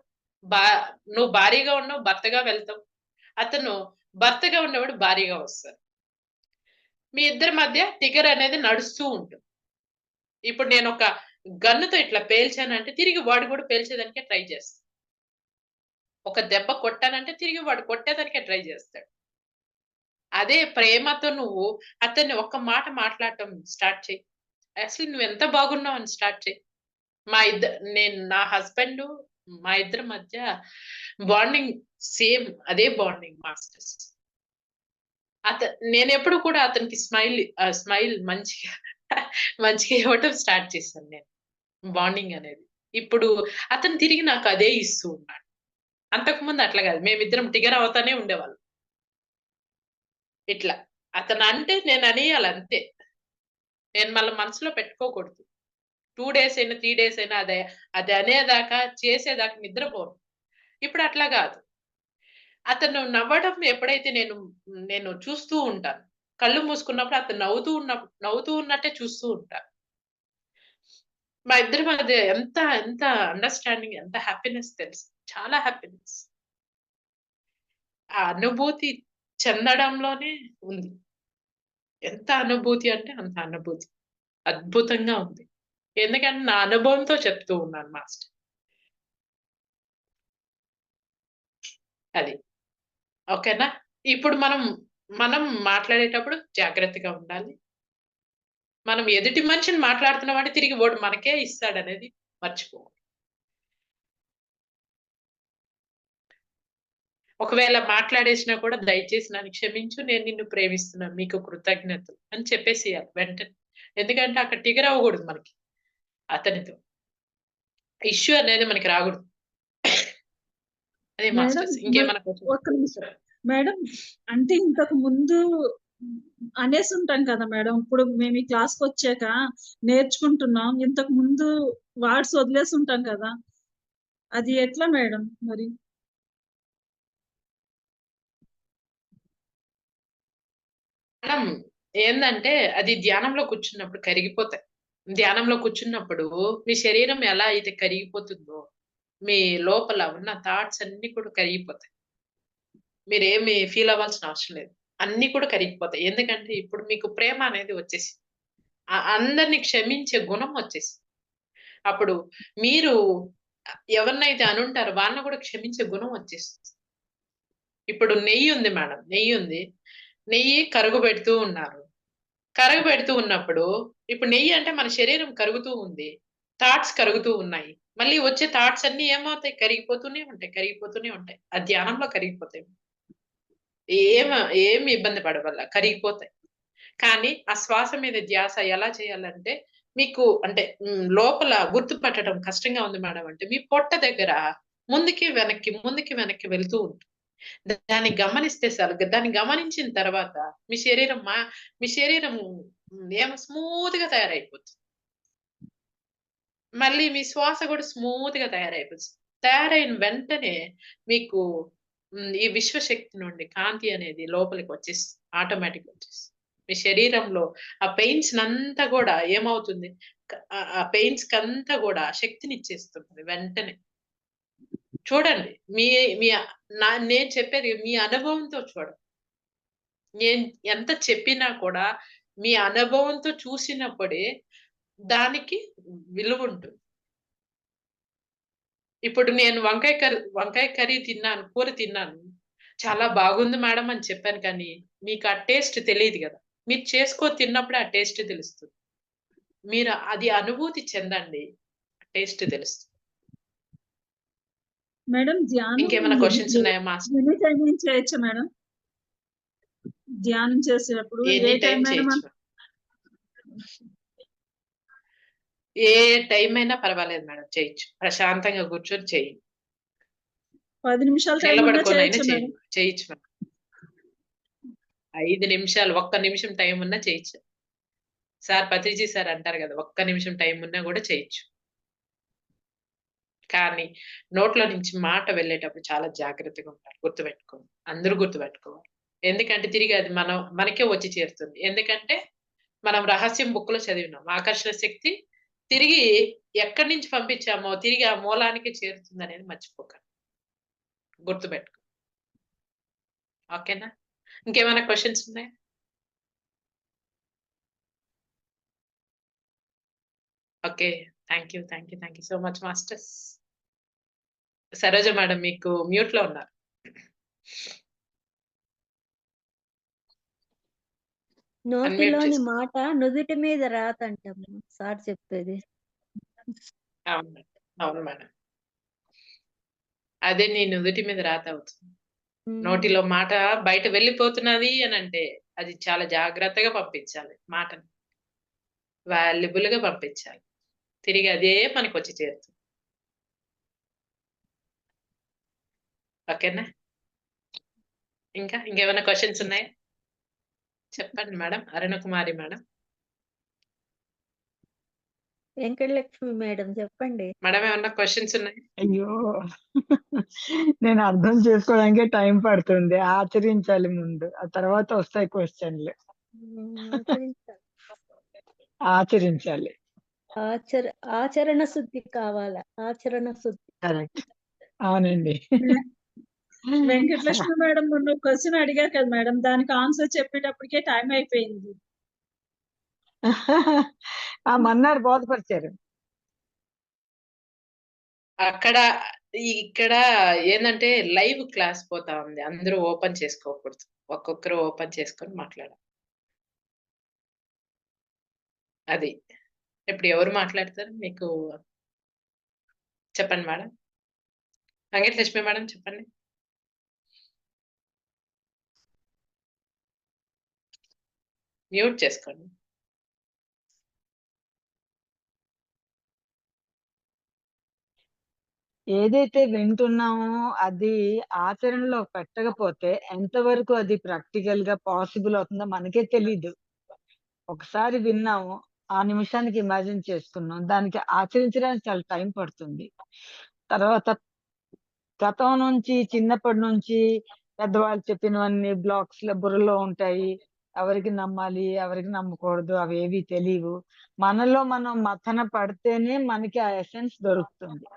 బా నువ్వు భార్యగా ఉన్నావు, భర్తగా వెళ్తావు. అతను భర్తగా ఉండేవాడు భార్యగా వస్తాడు. మీ ఇద్దరి మధ్య ట్రిగ్గర్ అనేది నడుస్తూ ఉంటుంది. ఇప్పుడు నేనొక గన్నుతో ఇట్లా పేల్చానంటే తిరిగి వాడు కూడా పేల్చేదానికే ట్రై చేస్తాడు. ఒక దెబ్బ కొట్టానంటే తిరిగి వాడు కొట్టేదానికే ట్రై చేస్తాడు. అదే ప్రేమతో నువ్వు అతన్ని ఒక్క మాట మాట్లాడటం స్టార్ట్ చెయ్యి. అసలు నువ్వెంత బాగున్నావని స్టార్ట్ చెయ్యి. నా హస్బెండ్ మా ఇద్దరి మధ్య బాండింగ్ సేమ్ అదే బాండింగ్ మాస్టర్స్. నేనెప్పుడు కూడా అతనికి స్మైల్ మంచిగా మంచిగా ఇవ్వటం స్టార్ట్ చేశాను నేను. బాండింగ్ అనేది. ఇప్పుడు అతను తిరిగి నాకు అదే ఇస్తూ ఉన్నాడు. అంతకుముందు అట్లా కాదు. మేమిద్దరం ట్రిగ్గర్ అవుతానే ఉండేవాళ్ళం. ఇట్లా. అతనంటే నేను అనేయాలి అంతే. నేను మళ్ళా మనసులో పెట్టుకోకూడదు. 2 డేస్ అయినా, 3 డేస్ అయినా అది అనేదాకా, చేసేదాకా నిద్రపోను. ఇప్పుడు అట్లా గాదు. అతను నవ్వడం ఎప్పుడైతే నేను చూస్తూ ఉంటాను. కళ్ళు మూసుకున్నప్పుడు అతను నవ్వుతూ ఉన్నట్టే చూస్తూ ఉంటాను. మా ఇద్దరి మధ్య ఎంత అండర్‌స్టాండింగ్, ఎంత హ్యాపీనెస్ తెలుసా? చాలా హ్యాపీనెస్. ఆ అనుభూతి చెందడంలోనే ఉంది. ఎంత అనుభూతి అంటే అంత అనుభూతి. అద్భుతంగా ఉంది. ఎందుకంటే నా అనుభవంతో చెప్తూ ఉన్నాను మాస్టర్. అది. ఓకేనా? ఇప్పుడు మనం మాట్లాడేటప్పుడు జాగ్రత్తగా ఉండాలి. మనం ఎదుటి మనిషిని మాట్లాడుతున్నామంటే తిరిగి వాడు మనకే ఇస్తాడనేది మర్చిపోవద్దు. ఒకవేళ మాట్లాడేసినా కూడా దయచేసి నన్ను క్షమించు. నేను నిన్ను ప్రేమిస్తున్నాను. మీకు కృతజ్ఞతలు అని చెప్పేసేయాలి వెంటనే. ఎందుకంటే అక్కడ ట్రిగ్గర్ అవ్వకూడదు మనకి అతనితో. ఇష్యూ అనేది మనకి రాకూడదు. అదే మేడం మాస్టర్స్. ఇంకేమన్నా ఒక్క క్వెషన్స్? నిమిషం. మేడం అంటే ఇంతకు ముందు అనేసుంటాం కదా మేడం. ఇప్పుడు మేము ఈ క్లాస్‌కొచ్చాక నేర్చుకుంటున్నాం. ఇంతకు ముందు వర్డ్స్ వదిలేసుంటాం కదా! అది ఎట్లా మేడం మరి? మనం ఏందంటే అది ధ్యానంలో కూర్చున్నప్పుడు కరిగిపోతాయి. ధ్యానంలో కూర్చున్నప్పుడు మీ శరీరం ఎలా అయితే కరిగిపోతుందో, మీ లోపల ఉన్న థాట్స్ అన్నీ కూడా కరిగిపోతాయి. మీరేమి ఫీల్ అవ్వాల్సిన అవసరం లేదు. అన్నీ కూడా కరిగిపోతాయి. ఎందుకంటే ఇప్పుడు మీకు ప్రేమ అనేది వచ్చేసింది. అందరిని క్షమించే గుణం వచ్చేసింది. అప్పుడు మీరు ఎవరినైతే అనుంటారో వాళ్ళని కూడా క్షమించే గుణం వచ్చేస్తుంది. ఇప్పుడు నెయ్యి ఉంది మేడం. నెయ్యి కరగబెడుతూ ఉన్నారు. కరగబెడుతూ ఉన్నప్పుడు ఇప్పుడు నెయ్యి అంటే మన శరీరం కరుగుతూ ఉంది. థాట్స్ కరుగుతూ ఉన్నాయి. మళ్ళీ వచ్చే థాట్స్ అన్నీ ఏమవుతాయి? కరిగిపోతూనే ఉంటాయి. ఆ ధ్యానంలో కరిగిపోతాయి. ఏం ఏమి ఇబ్బంది పడవల్ల కరిగిపోతాయి. కానీ ఆ శ్వాస మీద ధ్యాస ఎలా చేయాలంటే మీకు అంటే లోపల గుర్తుపట్టడం కష్టంగా ఉంది మేడం అంటే మీ పొట్ట దగ్గర ముందుకి వెనక్కి వెళ్తూ ఉంటుంది. దాన్ని గమనిస్తే చాలు. దాన్ని గమనించిన తర్వాత మీ శరీరం ఏమో స్మూత్ గా తయారైపోతుంది. మళ్ళీ మీ శ్వాస కూడా స్మూత్ గా తయారైపోతుంది. తయారైన వెంటనే మీకు ఈ విశ్వశక్తి నుండి కాంతి అనేది లోపలికి వచ్చేస్తుంది. ఆటోమేటిక్ వచ్చేస్తుంది. మీ శరీరంలో ఆ పెయిన్స్ నంతా కూడా ఏమవుతుంది, ఆ పెయిన్స్ కంతా కూడా శక్తిని ఇచ్చేస్తుంది వెంటనే. చూడండి మీ మీ నేను చెప్పేది మీ అనుభవంతో చూడండి. నేను ఎంత చెప్పినా కూడా మీ అనుభవంతో చూసినప్పుడే దానికి విలువ ఉంటుంది. ఇప్పుడు నేను వంకాయ కర్రీ తిన్నాను, కూర తిన్నాను. చాలా బాగుంది మేడం అని చెప్పాను కానీ, మీకు ఆ టేస్ట్ తెలీదు గదా! మీరు చేసుకొని తిన్నప్పుడే ఆ టేస్ట్ తెలుస్తుంది. మీరు అది అనుభూతి చెందండి. టేస్ట్ తెలుస్తుంది. మేడం ధ్యానం ఇంకేమైనా క్వెషన్స్ ఉన్నాయా మాస్టర్? ఎనీ టైం నుంచి చేయొచ్చా మేడం? ధ్యానం చేసేటప్పుడు ఎనీ ఏ టైం టైం అయినా చేయొచ్చు. ఏ టైం అయినా పర్వాలేదు మేడం చేయొచ్చు. ప్రశాంతంగా కూర్చొని చేయండి. 10 నిమిషాల టైం ఉన్నా నిలబడుకొనైనా చేయొచ్చా మేడం? చేయొచ్చు మేడం. 5 నిమిషాలు, ఒక్క నిమిషం టైం ఉన్నా చేయొచ్చు. పత్రిజీ సార్ అంటారు కదా, ఒక్క నిమిషం టైం ఉన్నా కూడా చేయొచ్చు. కానీ నోట్లో నుంచి మాట వెళ్ళేటప్పుడు చాలా జాగ్రత్తగా ఉండాలి. గుర్తుపెట్టుకోండి. అందరూ గుర్తుపెట్టుకోవాలి. ఎందుకంటే తిరిగి అది మనకే వచ్చి చేరుతుంది. ఎందుకంటే మనం రహస్యం బుక్‌లో చదివినాం. ఆకర్షణ శక్తి తిరిగి ఎక్కడి నుంచి పంపించామో తిరిగి ఆ మూలానికి చేరుతుందనేది మర్చిపోకండి. గుర్తుపెట్టుకో. ఓకేనా? ఇంకేమైనా క్వెషన్స్ ఉన్నాయా? Okay. Thank you so much masters. Saroja madam మీకు మ్యూట్‌లో ఉన్నారు. నోటిలోని మాట నుదుటి మీద రాతంటమ్మా సార్ చెప్పేది. అవును. అవును మేడం. అదే నీ నుదుటి మీద రాత అవుతుంది. నోటిలో మాట బయట వెళ్ళిపోతున్నది అనంటే అది చాలా జాగ్రత్తగా పంపించాలి మాటని. వాల్యుబుల్‌గా పంపించాలి. తిరిగి అదే మనకొచ్చి చేరుతుంది. ఓకేనా? ఇంకేమైనా క్వెషన్స్ ఉన్నాయా? చెప్పండి madam. Arunakumari madam. Venkatalakshmi madam చెప్పండి. మేడం ఏమన్నా క్వెషన్స్ ఉన్నాయా? అయ్యో! నేను అర్థం చేసుకోవడానికే టైం పడుతుంది. ఆచరించాలి ముందు. ఆ తర్వాత వస్తాయి క్వెషన్‌లు. ఆచరించాలి. ఆచరించాలి. ఆచరణ శుద్ధి కావాలా? ఆచరణ శుద్ధి. కరెక్ట్. అవునండి. వెంకటలక్ష్మి మేడం మొన్న క్వెషన్ అడిగారు కదా మేడం, దానికి ఆన్సర్ చెప్పేటప్పటికే టైం అయిపోయింది. మన్నాడు బోధపరిచారు. ఇక్కడ ఏందంటే లైవ్ క్లాస్ పోతా ఉంది. అందరూ ఓపెన్ చేసుకోకూడదు. ఒక్కొక్కరు ఓపెన్ చేసుకొని మాట్లాడాలి. అది. ఇప్పుడు ఎవరు మాట్లాడతారు? మీకు చెప్పండి మేడం. వెంకటలక్ష్మి మేడం చెప్పండి. మ్యూట్ చేసుకోండి. ఏదైతే వింటున్నామో అది ఆచరణలో పెట్టకపోతే ఎంతవరకు అది ప్రాక్టికల్‌గా పాసిబుల్ అవుతుందో మనకే తెలీదు. ఒకసారి విన్నాము. ఆ నిమిషానికి ఇమాజిన్ చేసుకున్నాం. దానికి ఆచరించడానికి చాలా టైం పడుతుంది. తర్వాత గతం నుంచి చిన్నప్పటి నుంచి పెద్దవాళ్ళు చెప్పినవన్నీ బ్లాక్స్‌లో బుర్రలో ఉంటాయి. ఎవరికి నమ్మాలి, ఎవరికి నమ్మకూడదు అవేవి తెలీవు. మనలో మనం మథన పడితేనే మనకి ఆ ఎసెన్స్ దొరుకుతుంది.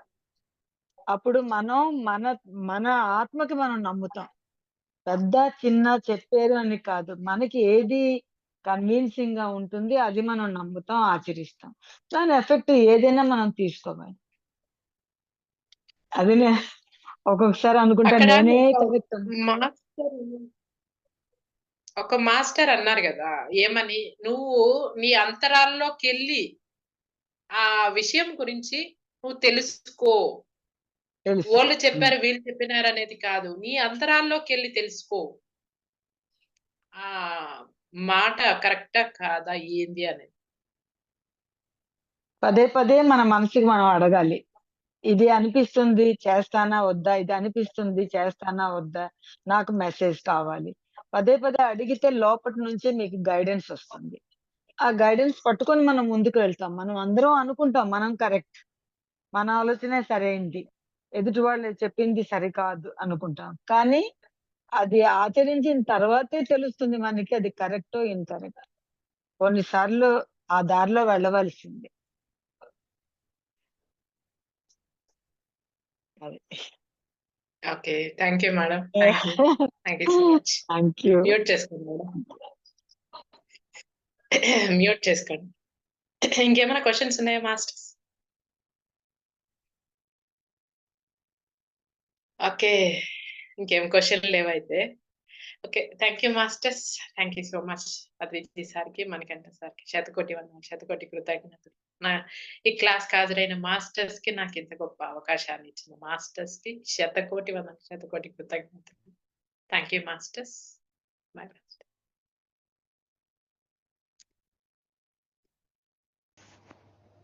అప్పుడు మనం మన ఆత్మకి మనం నమ్ముతాం. పెద్ద, చిన్న చెప్పారు అని కాదు. మనకి ఏది కన్విన్సింగ్‌గా ఉంటుంది అది మనం నమ్ముతాం, ఆచరిస్తాం. దాని ఎఫెక్ట్ ఏదైనా మనం తీసుకోవాలి. అది ఒక్కొక్కసారి అనుకుంటా అక్కడ నేనే కరెక్ట్. ఒక మాస్టర్ అన్నారు కదా, ఏమని, నువ్వు నీ అంతరాల్లోకెళ్ళి ఆ విషయం గురించి నువ్వు తెలుసుకో. తెలుసు. వాళ్ళు చెప్పారు వీళ్ళు చెప్పినారు అనేది కాదు, నీ అంతరాల్లోకెళ్ళి తెలుసుకో. ఆ మాట కరెక్టా కాదా ఏంది అనేది. పదే పదే మన మనసుకి మనం అడగాలి. ఇది అనిపిస్తుంది చేస్తానా వద్దా? ఇది అనిపిస్తుంది చేస్తానా వద్దా? నాకు మెసేజ్ కావాలి. పదే పదే అడిగితే లోపటి నుంచే మీకు గైడెన్స్ వస్తుంది. ఆ గైడెన్స్ పట్టుకొని మనం ముందుకు వెళ్తాం. మనం అందరం అనుకుంటాం మనం కరెక్ట్. మన ఆలోచనే సరైంది. ఎదుటి వాళ్ళు చెప్పింది సరికాదు అనుకుంటాం. కానీ అది ఆచరించిన తర్వాతే తెలుస్తుంది మనకి అది కరెక్టో, ఇన్‌కరెక్టో. కొన్నిసార్లు ఆ దారిలో వెళ్ళవలసిందే. అది. Okay. Thank you madam. Thank you. Thank you so much. Thank you. Mute చేసుకోండి మేడం. మ్యూట్ చేసుకోండి. ఇంకేమైనా క్వెషన్స్ ఉన్నాయా మాస్టర్స్? ఓకే. ఇంకేం క్వెషన్లు లేవైతే. Okay. Thank you masters. Thank you so much. Advithi సార్‌కి, మణికంఠ సార్‌కి శతకోటి వందనాలు, శతకోటి కృతజ్ఞతలు. నా ఈ క్లాస్‌కి హాజరైన మాస్టర్స్‌కి నాకింత గొప్ప అవకాశాన్ని ఇచ్చిన మాస్టర్స్‌కి శతకోటి వందనాలు, శతకోటి కృతజ్ఞతలు. Thank you masters. By by.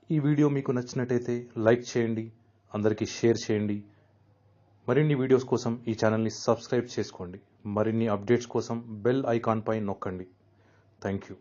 ఈ వీడియో మీకు నచ్చినట్టయితే లైక్ చేయండి, అందరికీ షేర్ చేయండి. మరిన్ని వీడియోస్ కోసం ఈ ఛానల్ని సబ్స్క్రైబ్ చేసుకోండి. మరిన్ని అప్డేట్స్ కోసం బెల్ ఐకాన్ పై నొక్కండి. Thank you.